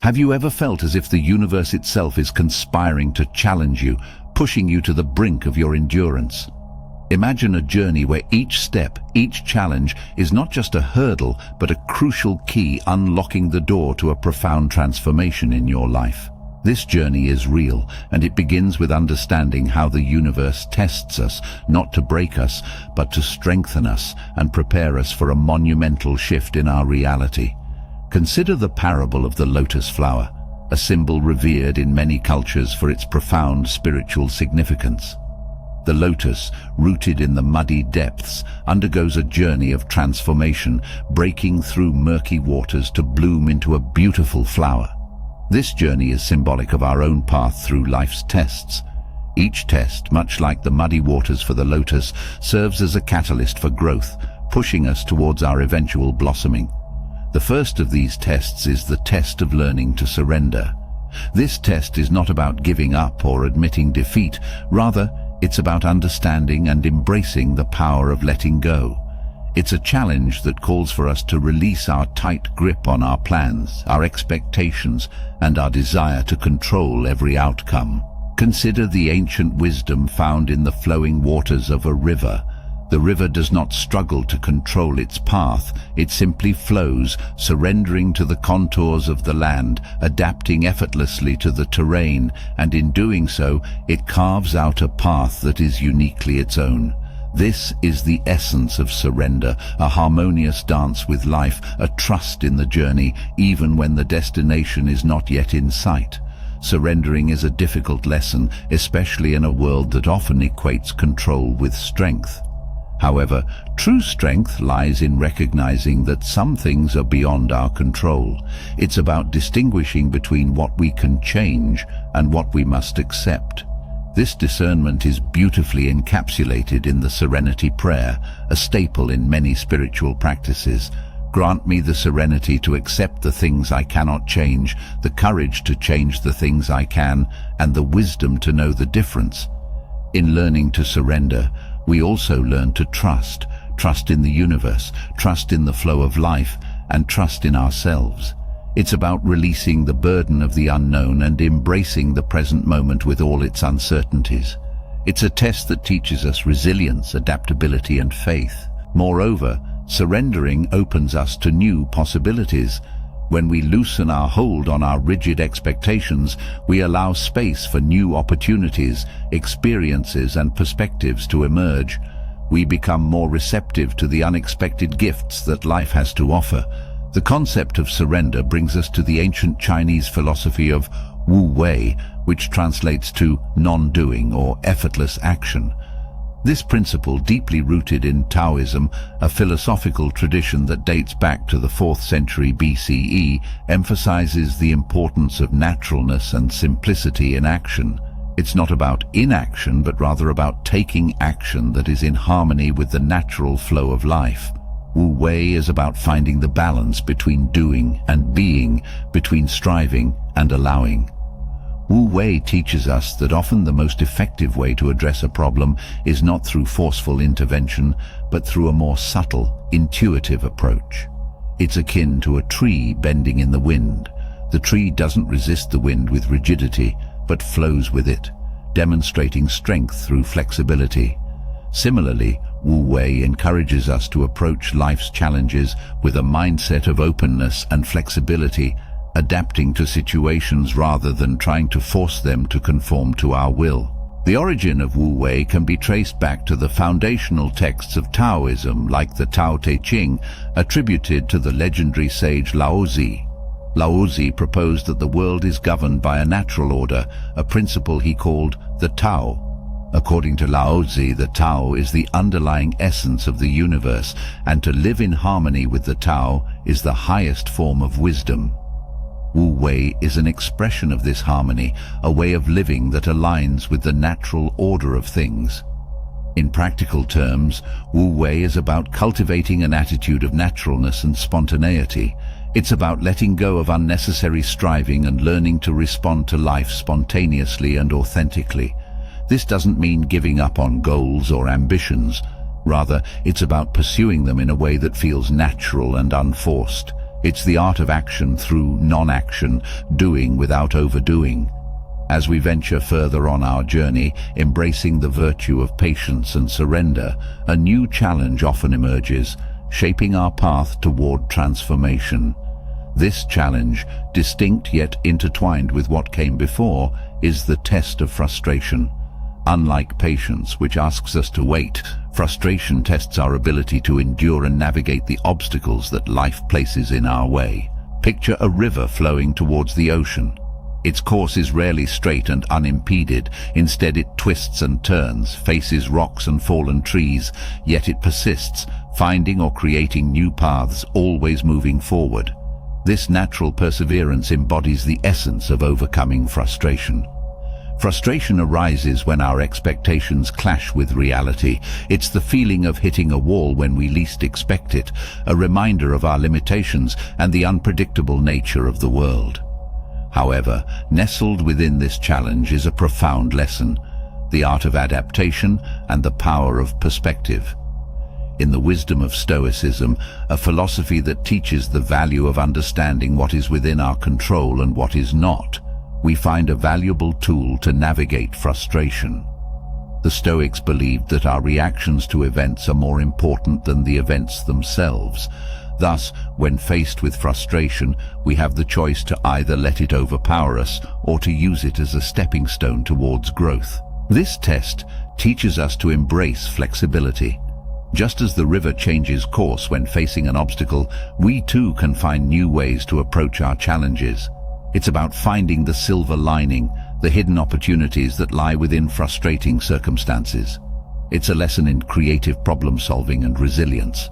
Have you ever felt as if the universe itself is conspiring to challenge you, pushing you to the brink of your endurance? Imagine a journey where each step, each challenge is not just a hurdle, but a crucial key unlocking the door to a profound transformation in your life. This journey is real, and it begins with understanding how the universe tests us, not to break us, but to strengthen us and prepare us for a monumental shift in our reality. Consider the parable of the lotus flower, a symbol revered in many cultures for its profound spiritual significance. The lotus, rooted in the muddy depths, undergoes a journey of transformation, breaking through murky waters to bloom into a beautiful flower. This journey is symbolic of our own path through life's tests. Each test, much like the muddy waters for the lotus, serves as a catalyst for growth, pushing us towards our eventual blossoming. The first of these tests is the test of learning to surrender. This test is not about giving up or admitting defeat. Rather, it's about understanding and embracing the power of letting go. It's a challenge that calls for us to release our tight grip on our plans, our expectations, and our desire to control every outcome. Consider the ancient wisdom found in the flowing waters of a river. The river does not struggle to control its path, it simply flows, surrendering to the contours of the land, adapting effortlessly to the terrain, and in doing so, it carves out a path that is uniquely its own. This is the essence of surrender, a harmonious dance with life, a trust in the journey, even when the destination is not yet in sight. Surrendering is a difficult lesson, especially in a world that often equates control with strength. However, true strength lies in recognizing that some things are beyond our control. It's about distinguishing between what we can change and what we must accept. This discernment is beautifully encapsulated in the Serenity Prayer, a staple in many spiritual practices. Grant me the serenity to accept the things I cannot change, the courage to change the things I can, and the wisdom to know the difference. In learning to surrender, we also learn to trust in the universe, trust in the flow of life, and trust in ourselves. It's about releasing the burden of the unknown and embracing the present moment with all its uncertainties. It's a test that teaches us resilience, adaptability, and faith. Moreover, surrendering opens us to new possibilities. When we loosen our hold on our rigid expectations, we allow space for new opportunities, experiences, and perspectives to emerge. We become more receptive to the unexpected gifts that life has to offer. The concept of surrender brings us to the ancient Chinese philosophy of Wu Wei, which translates to non-doing or effortless action. This principle, deeply rooted in Taoism, a philosophical tradition that dates back to the 4th century BCE, emphasizes the importance of naturalness and simplicity in action. It's not about inaction, but rather about taking action that is in harmony with the natural flow of life. Wu Wei is about finding the balance between doing and being, between striving and allowing. Wu Wei teaches us that often the most effective way to address a problem is not through forceful intervention, but through a more subtle, intuitive approach. It's akin to a tree bending in the wind. The tree doesn't resist the wind with rigidity, but flows with it, demonstrating strength through flexibility. Similarly, Wu Wei encourages us to approach life's challenges with a mindset of openness and flexibility, adapting to situations rather than trying to force them to conform to our will. The origin of Wu Wei can be traced back to the foundational texts of Taoism, like the Tao Te Ching, attributed to the legendary sage Laozi. Laozi proposed that the world is governed by a natural order, a principle he called the Tao. According to Laozi, the Tao is the underlying essence of the universe, and to live in harmony with the Tao is the highest form of wisdom. Wu Wei is an expression of this harmony, a way of living that aligns with the natural order of things. In practical terms, Wu Wei is about cultivating an attitude of naturalness and spontaneity. It's about letting go of unnecessary striving and learning to respond to life spontaneously and authentically. This doesn't mean giving up on goals or ambitions. Rather, it's about pursuing them in a way that feels natural and unforced. It's the art of action through non-action, doing without overdoing. As we venture further on our journey, embracing the virtue of patience and surrender, a new challenge often emerges, shaping our path toward transformation. This challenge, distinct yet intertwined with what came before, is the test of frustration. Unlike patience, which asks us to wait, frustration tests our ability to endure and navigate the obstacles that life places in our way. Picture a river flowing towards the ocean. Its course is rarely straight and unimpeded. Instead, it twists and turns, faces rocks and fallen trees, yet it persists, finding or creating new paths, always moving forward. This natural perseverance embodies the essence of overcoming frustration. Frustration arises when our expectations clash with reality. It's the feeling of hitting a wall when we least expect it, a reminder of our limitations and the unpredictable nature of the world. However, nestled within this challenge is a profound lesson, the art of adaptation and the power of perspective. In the wisdom of Stoicism, a philosophy that teaches the value of understanding what is within our control and what is not, we find a valuable tool to navigate frustration. The Stoics believed that our reactions to events are more important than the events themselves. Thus, when faced with frustration, we have the choice to either let it overpower us or to use it as a stepping stone towards growth. This test teaches us to embrace flexibility. Just as the river changes course when facing an obstacle, we too can find new ways to approach our challenges. It's about finding the silver lining, the hidden opportunities that lie within frustrating circumstances. It's a lesson in creative problem-solving and resilience.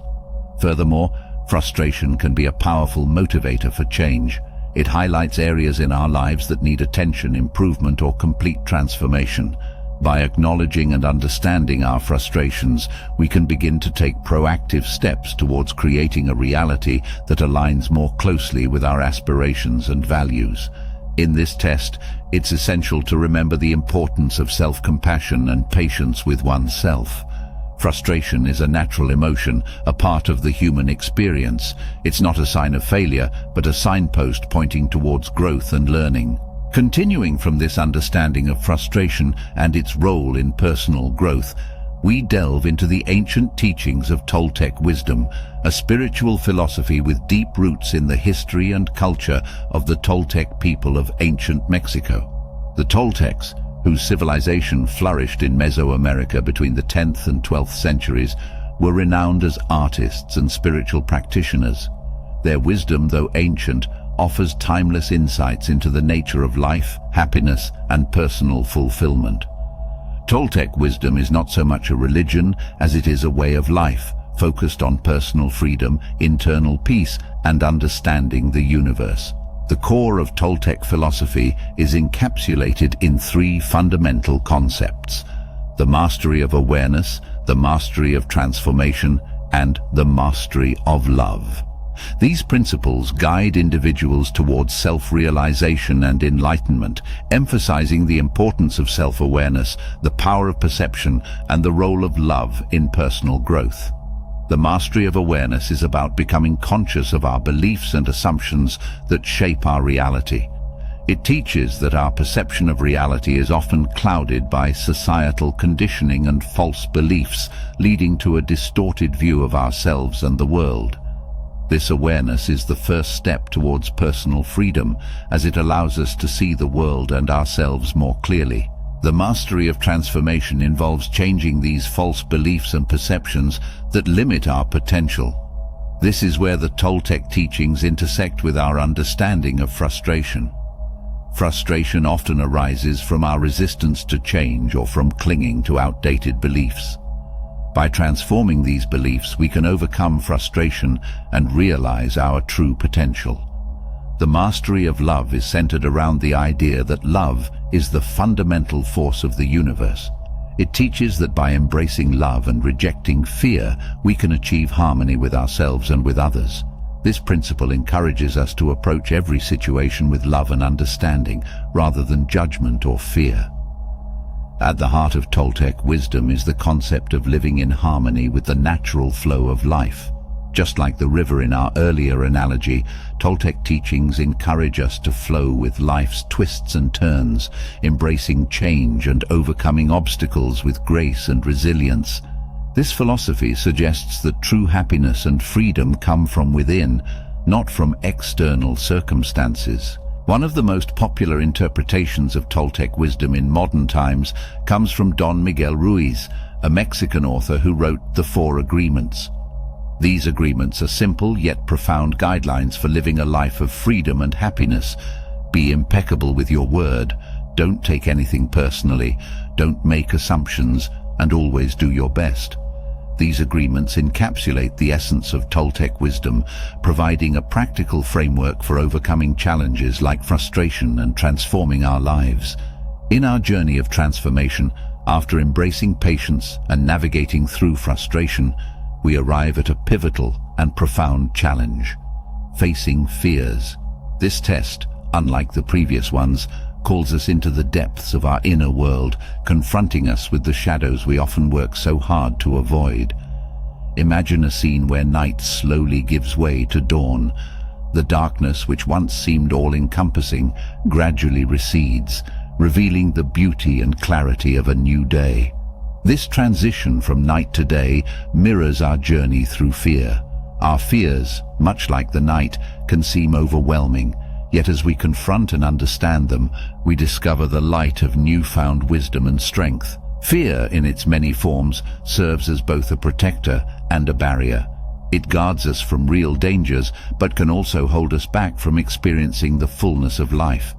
Furthermore, frustration can be a powerful motivator for change. It highlights areas in our lives that need attention, improvement, or complete transformation. By acknowledging and understanding our frustrations, we can begin to take proactive steps towards creating a reality that aligns more closely with our aspirations and values. In this test, it's essential to remember the importance of self-compassion and patience with oneself. Frustration is a natural emotion, a part of the human experience. It's not a sign of failure, but a signpost pointing towards growth and learning. Continuing from this understanding of frustration and its role in personal growth, we delve into the ancient teachings of Toltec wisdom, a spiritual philosophy with deep roots in the history and culture of the Toltec people of ancient Mexico. The Toltecs, whose civilization flourished in Mesoamerica between the 10th and 12th centuries, were renowned as artists and spiritual practitioners. Their wisdom, though ancient, offers timeless insights into the nature of life, happiness, and personal fulfillment. Toltec wisdom is not so much a religion as it is a way of life, focused on personal freedom, internal peace, and understanding the universe. The core of Toltec philosophy is encapsulated in three fundamental concepts: the mastery of awareness, the mastery of transformation, and the mastery of love. These principles guide individuals towards self-realization and enlightenment, emphasizing the importance of self-awareness, the power of perception, and the role of love in personal growth. The mastery of awareness is about becoming conscious of our beliefs and assumptions that shape our reality. It teaches that our perception of reality is often clouded by societal conditioning and false beliefs, leading to a distorted view of ourselves and the world. This awareness is the first step towards personal freedom, as it allows us to see the world and ourselves more clearly. The mastery of transformation involves changing these false beliefs and perceptions that limit our potential. This is where the Toltec teachings intersect with our understanding of frustration. Frustration often arises from our resistance to change or from clinging to outdated beliefs. By transforming these beliefs, we can overcome frustration and realize our true potential. The mastery of love is centered around the idea that love is the fundamental force of the universe. It teaches that by embracing love and rejecting fear, we can achieve harmony with ourselves and with others. This principle encourages us to approach every situation with love and understanding, rather than judgment or fear. At the heart of Toltec wisdom is the concept of living in harmony with the natural flow of life. Just like the river in our earlier analogy, Toltec teachings encourage us to flow with life's twists and turns, embracing change and overcoming obstacles with grace and resilience. This philosophy suggests that true happiness and freedom come from within, not from external circumstances. One of the most popular interpretations of Toltec wisdom in modern times comes from Don Miguel Ruiz, a Mexican author who wrote The Four Agreements. These agreements are simple yet profound guidelines for living a life of freedom and happiness. Be impeccable with your word, don't take anything personally, don't make assumptions, and always do your best. These agreements encapsulate the essence of Toltec wisdom, providing a practical framework for overcoming challenges like frustration and transforming our lives. In our journey of transformation, after embracing patience and navigating through frustration, we arrive at a pivotal and profound challenge: facing fears. This test, unlike the previous ones, calls us into the depths of our inner world, confronting us with the shadows we often work so hard to avoid. Imagine a scene where night slowly gives way to dawn. The darkness, which once seemed all-encompassing, gradually recedes, revealing the beauty and clarity of a new day. This transition from night to day mirrors our journey through fear. Our fears, much like the night, can seem overwhelming, yet as we confront and understand them, we discover the light of newfound wisdom and strength. Fear, in its many forms, serves as both a protector and a barrier. It guards us from real dangers, but can also hold us back from experiencing the fullness of life.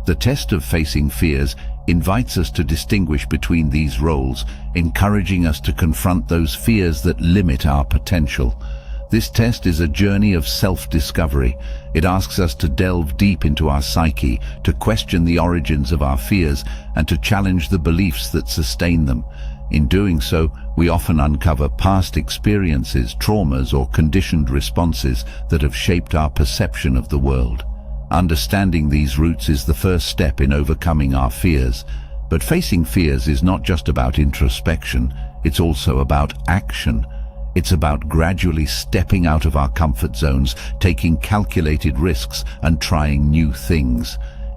The test of facing fears invites us to distinguish between these roles, encouraging us to confront those fears that limit our potential. This test is a journey of self-discovery. It asks us to delve deep into our psyche, to question the origins of our fears, and to challenge the beliefs that sustain them. In doing so, we often uncover past experiences, traumas, or conditioned responses that have shaped our perception of the world. Understanding these roots is the first step in overcoming our fears. But facing fears is not just about introspection, it's also about action. It's about gradually stepping out of our comfort zones, taking calculated risks, and trying new things.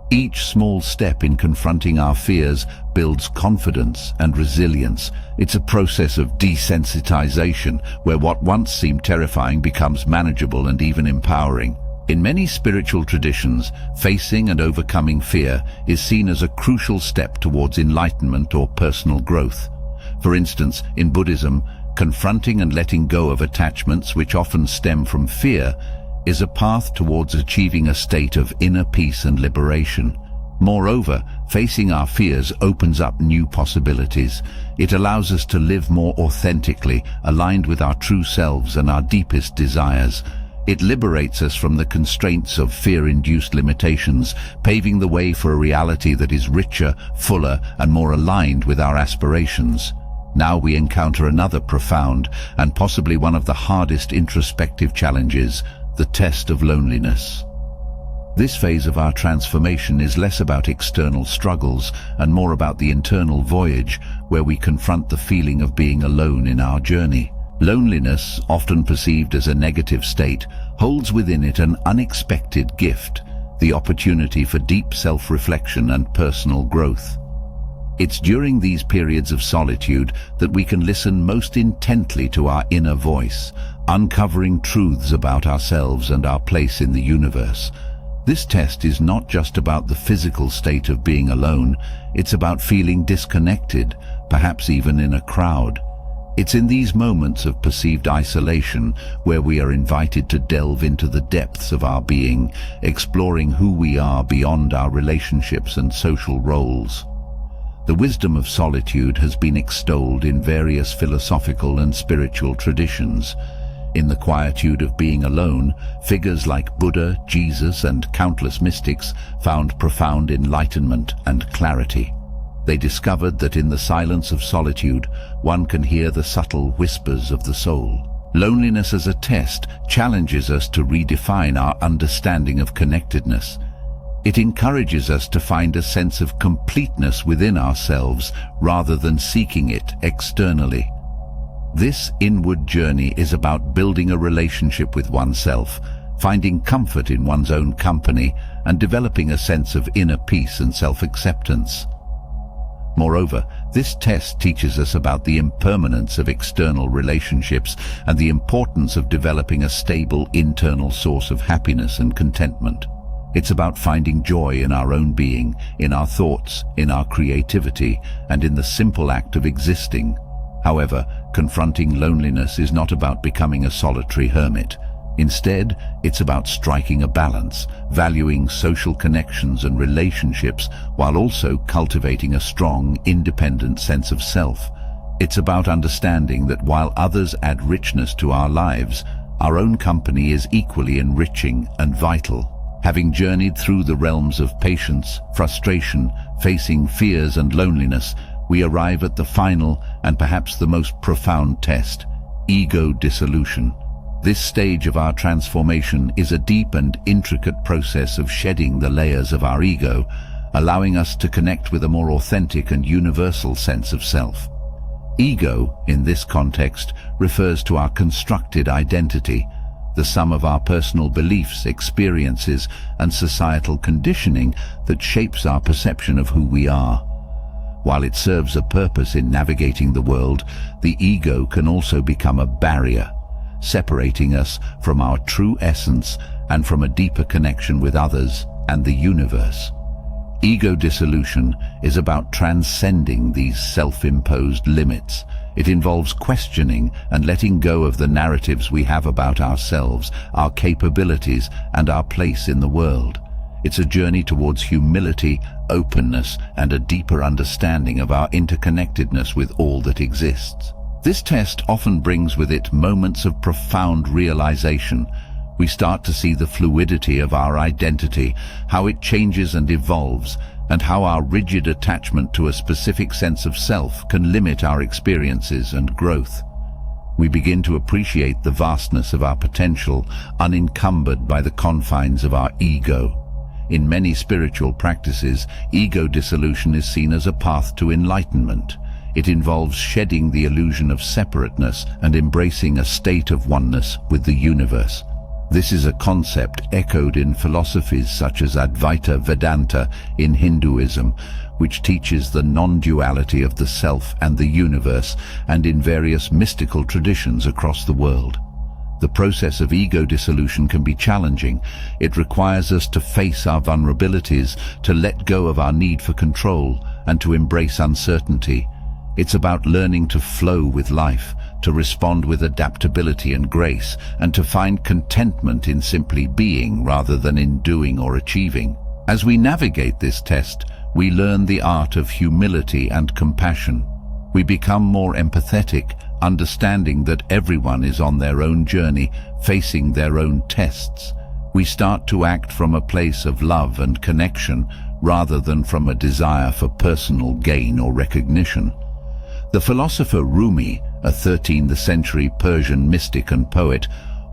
Each small step in confronting our fears builds confidence and resilience. It's a process of desensitization, where what once seemed terrifying becomes manageable and even empowering. In many spiritual traditions, facing and overcoming fear is seen as a crucial step towards enlightenment or personal growth. For instance, in Buddhism, confronting and letting go of attachments which often stem from fear is a path towards achieving a state of inner peace and liberation. Moreover, facing our fears opens up new possibilities. It allows us to live more authentically, aligned with our true selves and our deepest desires. It liberates us from the constraints of fear-induced limitations, paving the way for a reality that is richer, fuller, and more aligned with our aspirations. Now we encounter another profound, and possibly one of the hardest introspective challenges, the test of loneliness. This phase of our transformation is less about external struggles and more about the internal voyage, where we confront the feeling of being alone in our journey. Loneliness, often perceived as a negative state, holds within it an unexpected gift, the opportunity for deep self-reflection and personal growth. It's during these periods of solitude that we can listen most intently to our inner voice, uncovering truths about ourselves and our place in the universe. This test is not just about the physical state of being alone, it's about feeling disconnected, perhaps even in a crowd. It's in these moments of perceived isolation where we are invited to delve into the depths of our being, exploring who we are beyond our relationships and social roles. The wisdom of solitude has been extolled in various philosophical and spiritual traditions. In the quietude of being alone, figures like Buddha, Jesus, and countless mystics found profound enlightenment and clarity. They discovered that in the silence of solitude, one can hear the subtle whispers of the soul. Loneliness as a test challenges us to redefine our understanding of connectedness. It encourages us to find a sense of completeness within ourselves rather than seeking it externally. This inward journey is about building a relationship with oneself, finding comfort in one's own company, and developing a sense of inner peace and self-acceptance. Moreover, this test teaches us about the impermanence of external relationships and the importance of developing a stable internal source of happiness and contentment. It's about finding joy in our own being, in our thoughts, in our creativity, and in the simple act of existing. However, confronting loneliness is not about becoming a solitary hermit. Instead, it's about striking a balance, valuing social connections and relationships while also cultivating a strong, independent sense of self. It's about understanding that while others add richness to our lives, our own company is equally enriching and vital. Having journeyed through the realms of patience, frustration, facing fears and loneliness, we arrive at the final and perhaps the most profound test: ego dissolution. This stage of our transformation is a deep and intricate process of shedding the layers of our ego, allowing us to connect with a more authentic and universal sense of self. Ego, in this context, refers to our constructed identity, the sum of our personal beliefs, experiences, and societal conditioning that shapes our perception of who we are. While it serves a purpose in navigating the world, the ego can also become a barrier, separating us from our true essence and from a deeper connection with others and the universe. Ego dissolution is about transcending these self-imposed limits. It involves questioning and letting go of the narratives we have about ourselves, our capabilities, and our place in the world. It's a journey towards humility, openness, and a deeper understanding of our interconnectedness with all that exists. This test often brings with it moments of profound realization. We start to see the fluidity of our identity, how it changes and evolves, and how our rigid attachment to a specific sense of self can limit our experiences and growth. We begin to appreciate the vastness of our potential, unencumbered by the confines of our ego. In many spiritual practices, ego dissolution is seen as a path to enlightenment. It involves shedding the illusion of separateness and embracing a state of oneness with the universe. This is a concept echoed in philosophies such as Advaita Vedanta in Hinduism, which teaches the non-duality of the self and the universe, and in various mystical traditions across the world. The process of ego dissolution can be challenging. It requires us to face our vulnerabilities, to let go of our need for control, and to embrace uncertainty. It's about learning to flow with life, to respond with adaptability and grace, and to find contentment in simply being rather than in doing or achieving. As we navigate this test, we learn the art of humility and compassion. We become more empathetic, understanding that everyone is on their own journey, facing their own tests. We start to act from a place of love and connection, rather than from a desire for personal gain or recognition. The philosopher Rumi, a 13th century Persian mystic and poet,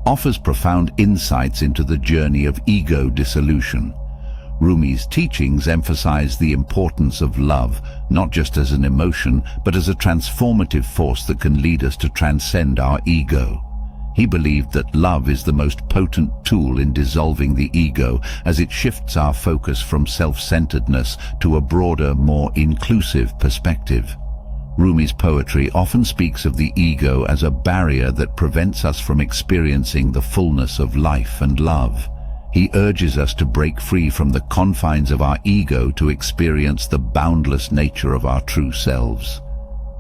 offers profound insights into the journey of ego dissolution. Rumi's teachings emphasize the importance of love, not just as an emotion, but as a transformative force that can lead us to transcend our ego. He believed that love is the most potent tool in dissolving the ego, as it shifts our focus from self-centeredness to a broader, more inclusive perspective. Rumi's poetry often speaks of the ego as a barrier that prevents us from experiencing the fullness of life and love. He urges us to break free from the confines of our ego to experience the boundless nature of our true selves.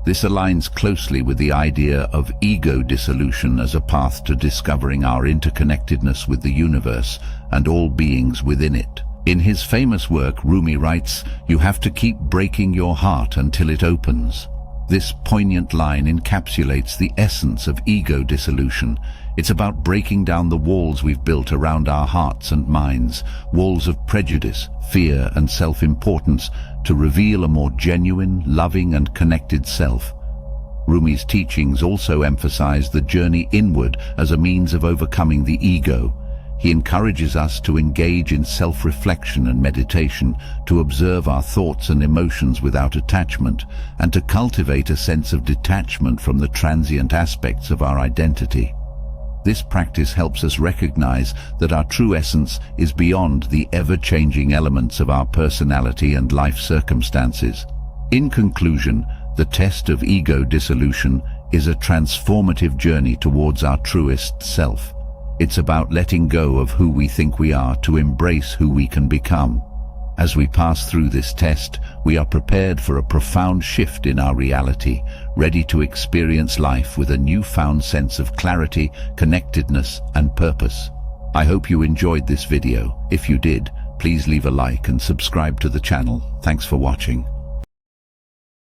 This aligns closely with the idea of ego dissolution as a path to discovering our interconnectedness with the universe and all beings within it. In his famous work, Rumi writes, "You have to keep breaking your heart until it opens." This poignant line encapsulates the essence of ego dissolution. It's about breaking down the walls we've built around our hearts and minds, walls of prejudice, fear, and self-importance, to reveal a more genuine, loving, and connected self. Rumi's teachings also emphasize the journey inward as a means of overcoming the ego. He encourages us to engage in self-reflection and meditation, to observe our thoughts and emotions without attachment, and to cultivate a sense of detachment from the transient aspects of our identity. This practice helps us recognize that our true essence is beyond the ever-changing elements of our personality and life circumstances. In conclusion, the test of ego dissolution is a transformative journey towards our truest self. It's about letting go of who we think we are to embrace who we can become. As we pass through this test, we are prepared for a profound shift in our reality, ready to experience life with a newfound sense of clarity, connectedness, and purpose. I hope you enjoyed this video. If you did, please leave a like and subscribe to the channel. Thanks for watching.